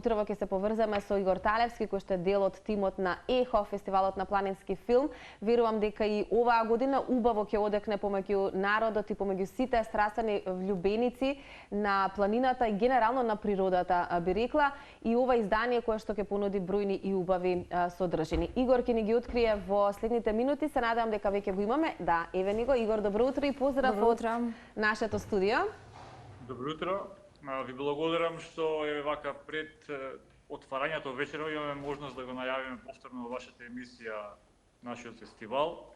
утрово ќе се поврзаме со Игор Талевски, кој што е дел од тимот на ЕХО, фестивалот на планински филм. Верувам дека и оваа година убаво ќе одекне помеѓу народот и помеѓу сите страствени влюбеници на планината и генерално на природата, би рекла, и ова издание кое што ќе понуди бројни и убави содржини. Игор ќе ни ги открие во следните минути, се надевам дека веќе го имаме. Да, еве ни го. Игор, добро утро и поздрав од нашето студио. Добро утро. Ви благодарам што е вака пред отварањето вечерва имаме можност да го најавиме повторно во вашата емисија нашиот фестивал.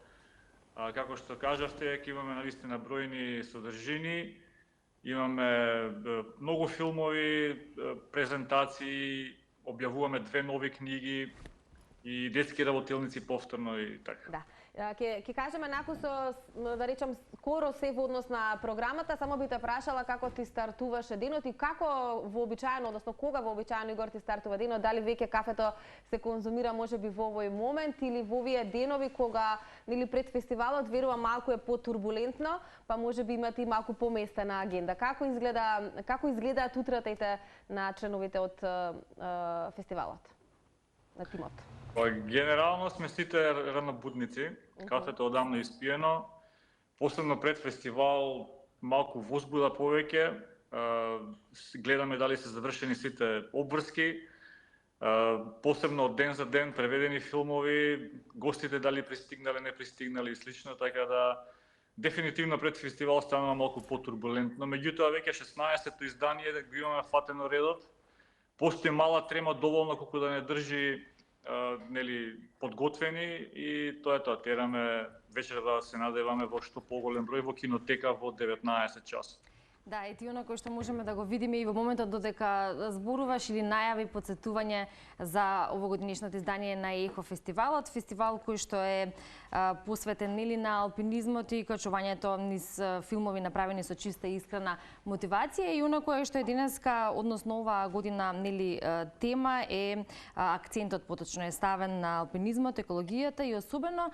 Како што кажавте, ќе имаме навистина бројни содржини, имаме многу филмови, презентации, објавуваме 2 нови книги и детски работилници повторно и така. Да. Ќе кажеме накусо, да речам, скоро се во однос на програмата, само би те прашала како ти стартуваше денот и како вообичаено, односно кога вообичаено, Игор, ти стартува денот, дали веќе кафето се конзумира можеби во овој момент или во овие денови кога нели пред фестивалот верувам малку е потурбулентно, па можеби имате и малку поместена агенда. Како изгледаат утретите на членовите од фестивалот, на тимот? Генерално сме сите ранобудници, кафето одамна испиено. Последно пред фестивал малку возбуда повеќе. Гледаме дали се завршени сите обврски. Посебно од ден за ден преведени филмови, гостите дали пристигнале, не пристигнале и слично, така да дефинитивно пред фестивал станува малку потурбулентно. Меѓутоа веќе 16-то издание го имаме фатено редот. Постои мала трема доволно колку да не држи нели подготвени и тоа е тоа. Тераме вечерва, се надеваме во што поголем број во кинотека во 19 часот. Да, и ти оној што можеме да го видиме и во моментот додека зборуваш или најави подсетување за овогодишното издание на ЕХО фестивалот, фестивал кој што е посветен нели на алпинизмот и качувањето низ филмови направени со чиста и искрена мотивација и оно кое што е денеска, односно оваа година нели тема е акцентот поточно е ставен на алпинизмот, екологијата и особено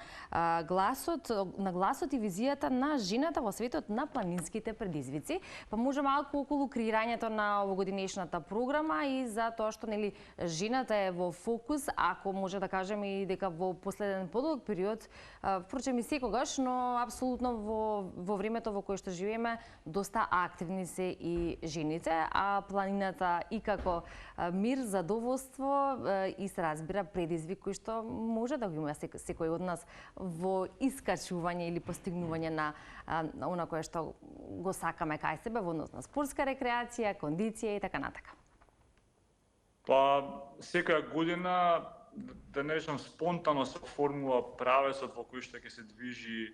гласот и визијата на жената во светот на планинските предизвици. Па може малку околу креирањето на овогодинешната програма и за тоа што нели жената е во фокус, ако може да кажеме и дека во последен подолг период, впрочем и секогаш, но апсолутно во времето во кое што живееме, доста активни се и жените, а планината и како мир, задоволство и се разбира предизвик кој што може да го има секој од нас во искачување или постигнување на она кое што го сакаме кај себе во однос на спортска рекреација, кондиција и така натака. Па секоја година, да не речам спонтано се формула правецот во кој што ќе се движи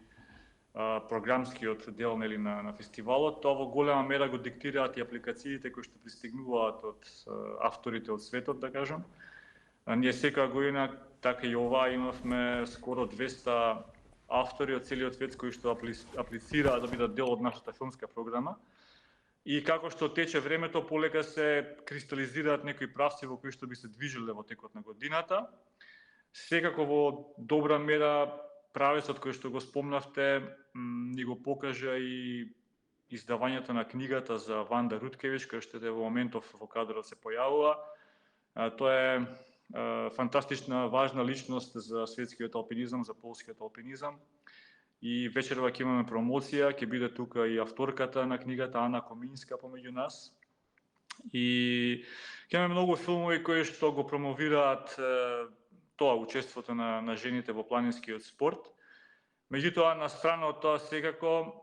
програмскиот дел нели на фестивалот. Тоа во голема мера го диктираат и апликациите кои што пристигнуваат од авторите од светот, да кажам. Ние секоја година, така и ова, имавме скоро 200 автори од целиот свет кои што аплицираат да бидат дел од нашата филмска програма. И како што тече времето, полека се кристализираат некои правци во кои што би се движиле во текот на годината. Секако во добра мера правецот кој што го спомнавте ни го покажа и издавањето на книгата за Ванда Руткевич, која што во моментов во кадрот се појавува. Тоа е фантастична, важна личност за светскиот алпинизам, за полскиот алпинизам. И вечерва ќе имаме промоција, ќе биде тука и авторката на книгата Ана Коминска помеѓу нас. И ќе имаме многу филмови кои што го промовираат тоа учеството на жените во планинскиот спорт. Меѓутоа, на страна од тоа секако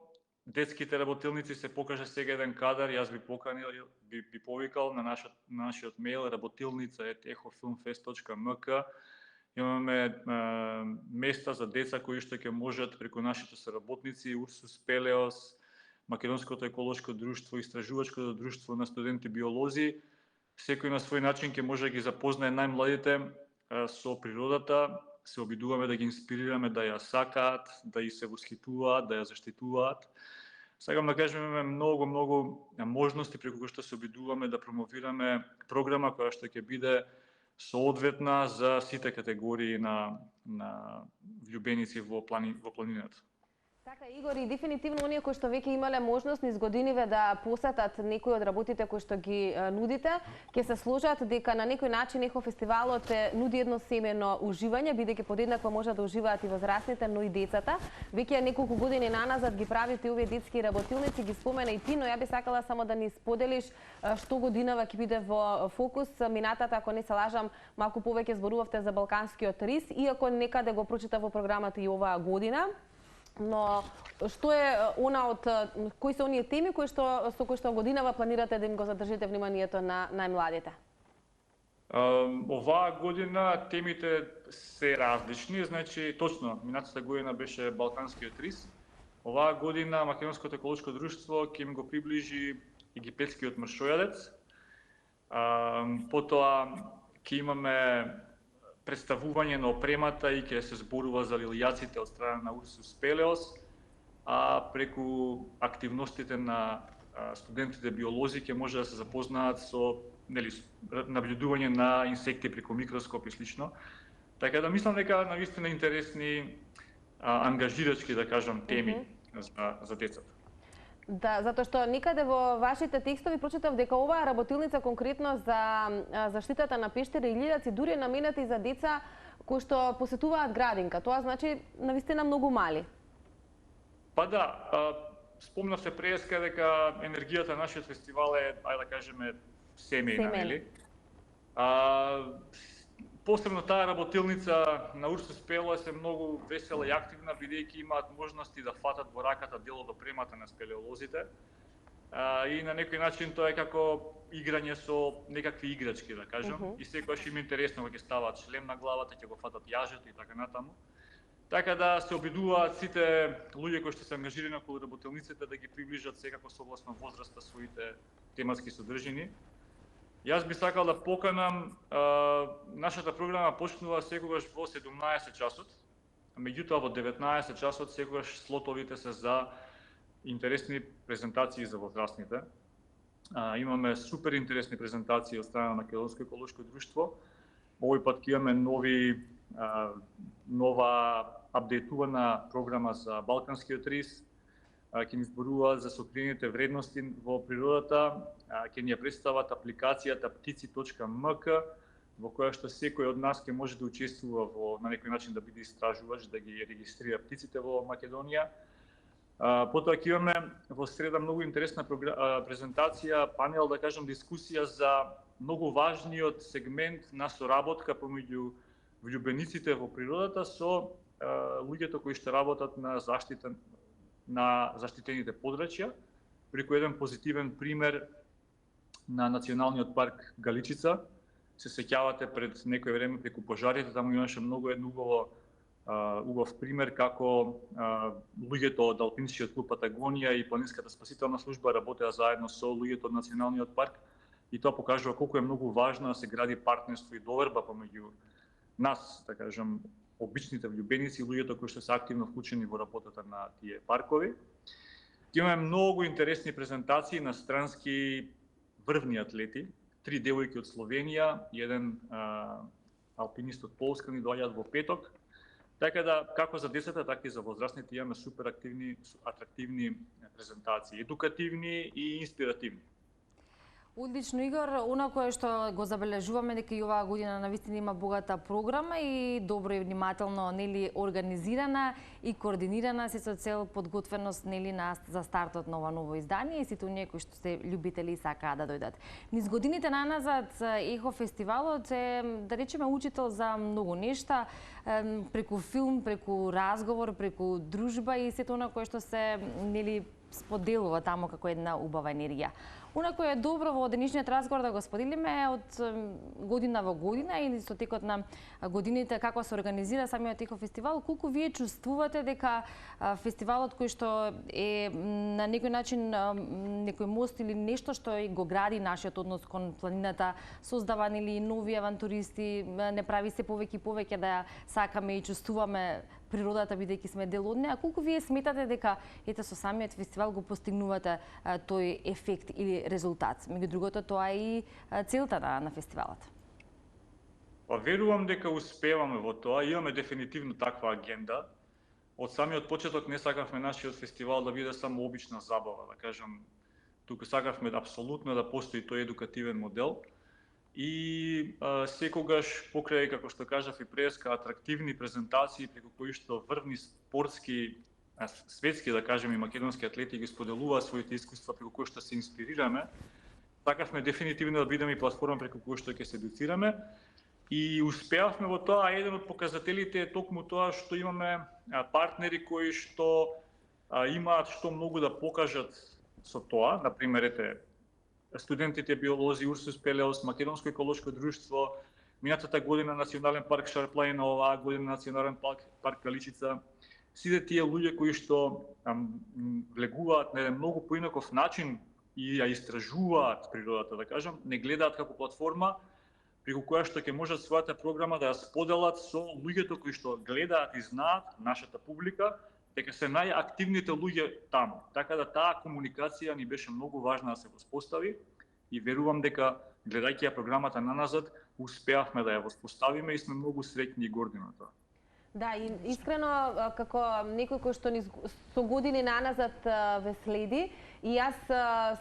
детските работилници се покажа сега еден кадар, јас би поканил, би повикал на нашиот мејл работилница@echofilmfest.mk. Имаме места за деца кои што ќе можат преку нашите соработници Урсус Пелеос, Македонското еколошко друштво, Истражувачкото друштво на студенти биолози, секој на свој начин ќе може да ги запознае најмладите со природата, се обидуваме да ги инспирираме да ја сакаат, да ја се восхитуваат, да ја заштитуваат. Сакам да кажем, имаме многу можности преку кои што се обидуваме да промовираме програма која што ќе биде соодветна за сите категории на влюбеници во планината. Така, Игор, и дефинитивно оние кои што веќе имале можност низ годиниве да посетат некои од работите кои што ги нудите, ќе се сложат дека на некој начин ЕХО фестивалот нуди едно семено уживање, бидејќи подеднакво може да уживаат и возрастните, но и децата. Веќе неколку години наназад ги правите овие детски работилници, ги спомена и ти, но ја би сакала само да ни споделиш што годинава ќе биде во фокус. Минатата, ако не се лажам, малку повеќе зборувавте за балканскиот рис, иако некаде го прочитав во програмата и оваа година. Но што е кои се оние теми со кои што годинава планирате да им го задржите вниманието на најмладите? Оваа година темите се различни, значи точно минатата година беше балканскиот рис. Оваа година Македонското еколошко друштво ќе им го приближи египетскиот мршојадец. Потоа ќе имаме представување на опремата и ќе се зборува за лилијаците од страна на Урсус Пелеос, а преку активностите на студентите биолози ќе може да се запознаат со наблюдување на инсекти преку микроскоп и слично. Така да мислам дека навистина интересни, ангажирачки, да кажам, теми за децата. Да, затоа што никаде во вашите текстови прочитав дека оваа работилница конкретно за заштитата на пештери и лилјаци дури е наменета и за деца кои што посетуваат градинка. Тоа значи навистина многу мали. Па да, спомнавте преска дека енергијата на нашиот фестивал е, ајде да кажеме, семејна, нели? Посебно таа работилница на Урсус Пелеос е многу весела и активна, бидејќи имаат можности да фатат во раката дел од опремата на спелеолозите. И на некој начин тоа е како играње со некакви играчки, да кажам. И секогаш им е интересно кога ќе стават шлем на главата, ќе го фатат јажето и така натаму. Така да се обидуваат сите луѓе кои што се ангажирани околу работилниците да ги приближат секако согласно возраста своите тематски содржини. Јас би сакал да поканам, нашата програма почнува секогаш во 17 часот, меѓутоа во 19 часот секогаш слотовите се за интересни презентации за возрастните. Имаме супер интересни презентации од страна на Македонско еколошко друштво. Овој пат ќе имаме нова апдейтувана програма за балканскиот рис, ќе ни зборуваат за сокриените вредности во природата, ќе ни ја представат апликацијата ptici.mk, во која што секој од нас ќе може да учествува на некој начин да биде истражувач, да ги регистрира птиците во Македонија. Потоа ќе имаме во среда многу интересна презентација, панел, да кажам, дискусија за многу важниот сегмент на соработка помеѓу влюбениците во природата со луѓето кои што работат на заштита на заштитените подрачја, преку еден позитивен пример на Националниот парк Галичица. Се сеќавате пред некој време преку пожарите, таму имаше многу убав пример како луѓето од Алпинскиот клуб Патагонија и Планинската спасителна служба работеа заедно со луѓето од Националниот парк и тоа покажува колку е многу важно да се гради партнерство и доверба помеѓу нас, да кажам, обичните влюбеници и луѓето кои што се активно вклучени во работата на тие паркови. Имаме многу интересни презентации на странски врвни атлети, 3 девојки од Словенија, еден алпинист од Полска ни доаѓаат во петок. Така да, како за децата, така и за возрастните имаме супер активни, атрактивни презентации, едукативни и инспиративни. Одлично, Игор, она кое што го забележуваме дека и оваа година навистина има богата програма и добро и внимателно организирана и координирана се со цел подготвеност за стартот на ова ново издание и сите оние кои што се љубители и сакаат да дојдат. Низ годините наназад ЕХО фестивалот е, да речеме, учител за многу нешта, преку филм, преку разговор, преку дружба и сето она кое што се споделува таму како една убава енергија. Она кое е добро во денешниот разговор да го споделиме од година во година или со текот на годините како се организира самиот ЕХО фестивал, колку вие чувствувате дека фестивалот кој што е на некој начин некој мост или нешто што го гради нашиот однос кон планината, создава нови авантуристи, не прави се повеќе и повеќе да сакаме и чувствуваме природата бидејќи сме дел од неа. Колку вие сметате дека ете со самиот фестивал го постигнувате тој ефект или резултат? Меѓу другото, тоа е и целта на фестивалот. Па верувам дека успеваме во тоа, имаме дефинитивно таква агенда. од самиот почеток не сакавме нашиот фестивал да биде само обична забава, да кажам, туку сакавме апсолутно да постои тој едукативен модел и секогаш покрај, како што кажав и преска, атрактивни презентации преку кои што врвни спортски, светски, да кажем, и македонски атлети ги споделуваат своите искуства преку кои што се инспирираме, сакавме дефинитивно да бидеме и платформа преку кои што ќе се едуцираме. И успеавме во тоа, еден од показателите е токму тоа што имаме партнери кои што имаат што многу да покажат со тоа. Например, студентите биолози Урсус Пелеос, Македонско еколошко друштво, минатата година Национален парк Шарплајна, оваа година Национален парк Каличица. Сите тие луѓе кои што влегуваат на еден многу поинаков начин и ја истражуваат природата, да кажам, не гледаат како платформа преку која што ќе можат својата програма да ја споделат со луѓето кои што гледаат и знаат, нашата публика, дека се најактивните луѓе таму. Така да таа комуникација ни беше многу важна да се воспостави и верувам дека гледајќи ја програмата наназад успеавме да ја воспоставиме и сме многу среќни и горди на тоа. Да, и искрено како некој кој што со години наназад ве следи, и јас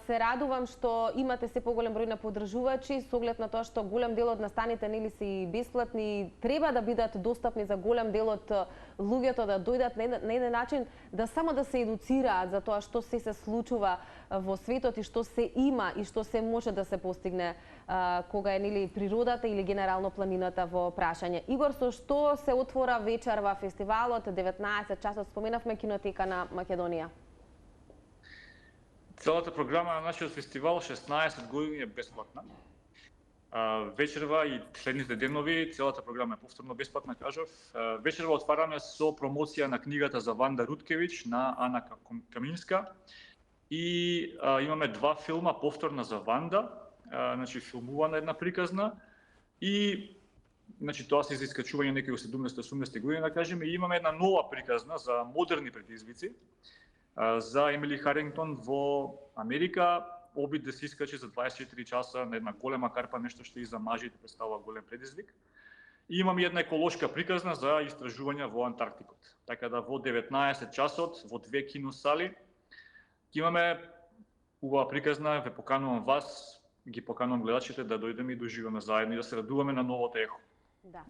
се радувам што имате се поголем број на поддржувачи, со оглед на тоа што голем дел од настаните нели се и бесплатни и треба да бидат достапни за голем дел од луѓето да дојдат на еден начин да само да се едуцираат за тоа што се случува во светот и што се има и што се може да се постигне кога е нели природата или генерално планината во прашање. Игор, со што се отвора вечерва фестивалот 19 часот, споменавме кинотека на Македонија? Целата програма на нашиот фестивал 16 години е бесплатна. Вечерва и следните денови, целата програма е повторно бесплатна, кажав. Вечерва отвараме со промоција на книгата за Ванда Руткевич на Ана Каминска и имаме два филма повторна за Ванда, значи филмувана една приказна и значи тоа се за искачување некои 70-80 години, да кажеме, и имаме една нова приказна за модерни предизвици за Емили Харингтон во Америка, обид да се искачи за 24 часа на една голема карпа, нешто што и за мажите представува голем предизвик. И имам една еколошка приказна за истражувања во Антарктикот. Така да во 19 часот, во две киносали, имаме убава приказна, ве поканувам вас, ги поканувам гледачите да дојдеме и доживеме заедно и да се радуваме на новото ехо. Да.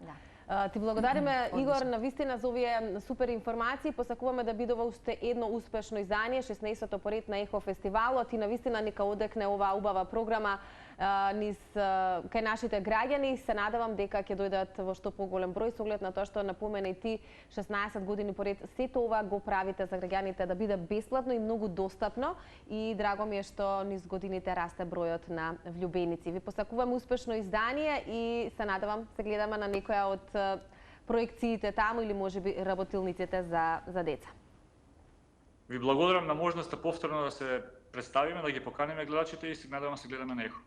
Ти благодариме, Игор, на вистина за овие супер информации. Посакуваме да бидува уште едно успешно издание, 16-то поред на Ехо фестивалот и на вистина нека одекне оваа убава програма кај нашите граѓани. Се надевам дека ќе дојдат во што поголем број, со оглед на тоа што напомена и ти 16 години поред сето ова го правите за граѓаните да биде бесплатно и многу достапно и драго ми е што низ годините расте бројот на влюбеници. Ви посакуваме успешно издание и се надевам се гледаме на некоја од проекциите таму или можеби работилниците за деца. Ви благодарам на можноста повторно да се представиме, да ги поканиме гледачите и се надевам се гледаме на Ехо.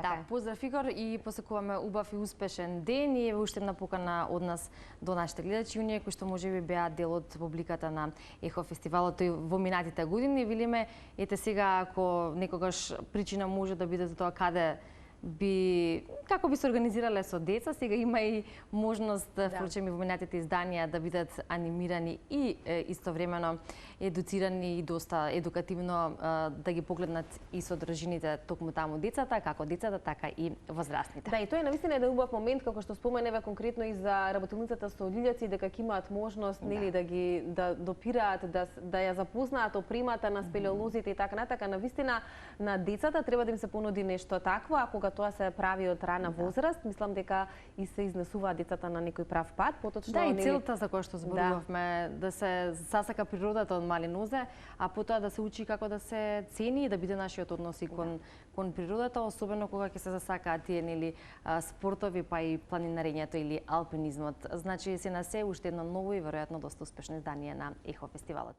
Да, поздрав Игор и посакуваме убав и успешен ден и уште една покана од нас до нашите гледачи, оние кои што можеби беа дел од публиката на Ехо фестивалот во минатите години. Велиме, ете сега ако некогаш причина може да биде за тоа каде како би се организирале со деца, сега има и можност, впрочем и во минатите изданија, да бидат анимирани и истовремено едуцирани и доста едукативно да ги погледнат и содржините токму таму децата, како децата, така и возрастните. Да, и тоа е навистина еден убав момент, како што споменева конкретно и за работилницата со луѓеци, дека ќе имаат можност нели да допираат, да ја запознаат опремата на спелеолозите и така натака. Навистина на децата треба да им се понуди нешто такво, а кога тоа се прави од рана возраст, мислам дека и се изнесуваат децата на некој прав пат, поточно да, и целта за која што зборувавме, да се сасака природата од мали нозе, а потоа да се учи како да се цени и да биде нашиот однос и кон природата, особено кога ќе се засакаат тие нели спортови, па и планинарењето или алпинизмот. Значи се на се уште едно ново и веројатно доста успешно издание на Ехо фестивалот.